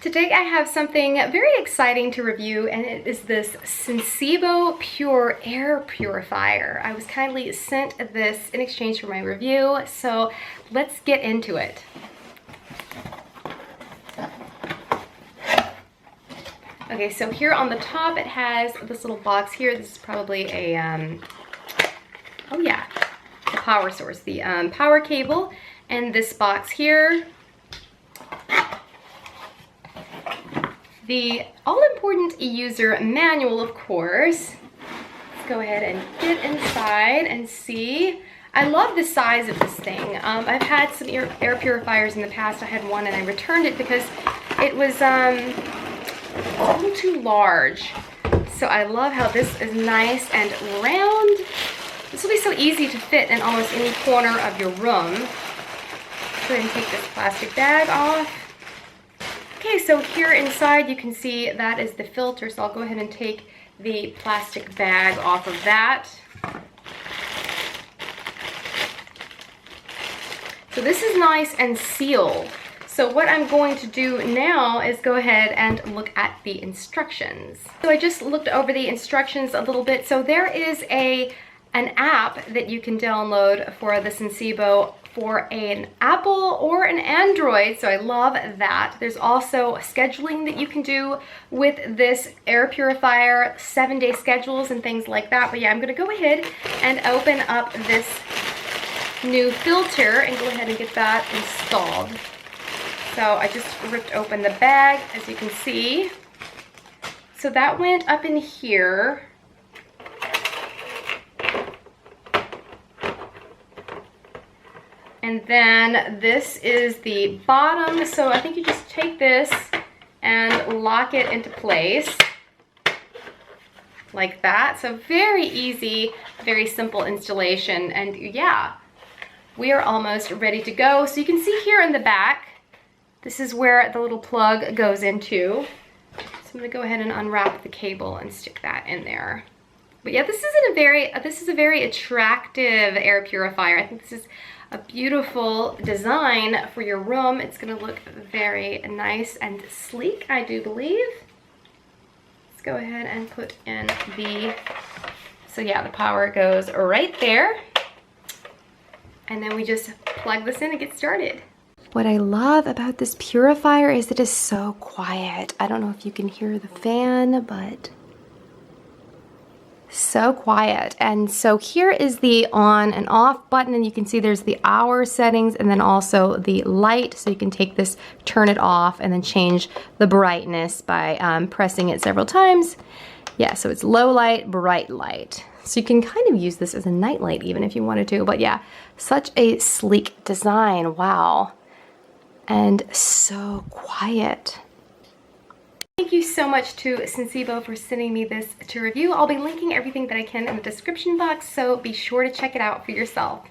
Today I have something very exciting to review, and it is this Sensibo Pure Air Purifier. I was kindly sent this in exchange for my review, so let's get into it. Okay, so here on the top it has this little box here. This is probably a, oh yeah, the power source, the power cable, and this box here. The all-important user manual, of course. Let's go ahead and get inside and see. I love the size of this thing. I've had some air purifiers in the past. I had one and I returned it because it was a little too large. So I love how this is nice and round. This will be so easy to fit in almost any corner of your room. Go ahead and take this plastic bag off. Okay, so here inside you can see that is the filter, so I'll go ahead and take the plastic bag off of that. So this is nice and sealed. So what I'm going to do now is go ahead and look at the instructions. So I just looked over the instructions a little bit. So there is an app that you can download for the Sensibo for an Apple or an Android, so I love that. There's also scheduling that you can do with this air purifier, 7-day schedules and things like that. But yeah, I'm gonna go ahead and open up this new filter and go ahead and get that installed. So I just ripped open the bag, as you can see. So that went up in here. And then this is the bottom. So I think you just take this and lock it into place like that. So very easy, very simple installation. And yeah, we are almost ready to go. So you can see here in the back, this is where the little plug goes into. So I'm gonna go ahead and unwrap the cable and stick that in there. But yeah, this is a very attractive air purifier. I think this is a beautiful design for your room. It's gonna look very nice and sleek, I do believe. Let's go ahead and put in so yeah, the power goes right there. And then we just plug this in and get started. What I love about this purifier is it is so quiet. I don't know if you can hear the fan, but so quiet. And so here is the on and off button, and you can see there's the hour settings and then also the light. So you can take this, turn it off, and then change the brightness by pressing it several times. Yeah, so it's low light, bright light. So you can kind of use this as a night light even if you wanted to. But yeah, such a sleek design. Wow. And so quiet. Thank you so much to Sensibo for sending me this to review. I'll be linking everything that I can in the description box, so be sure to check it out for yourself.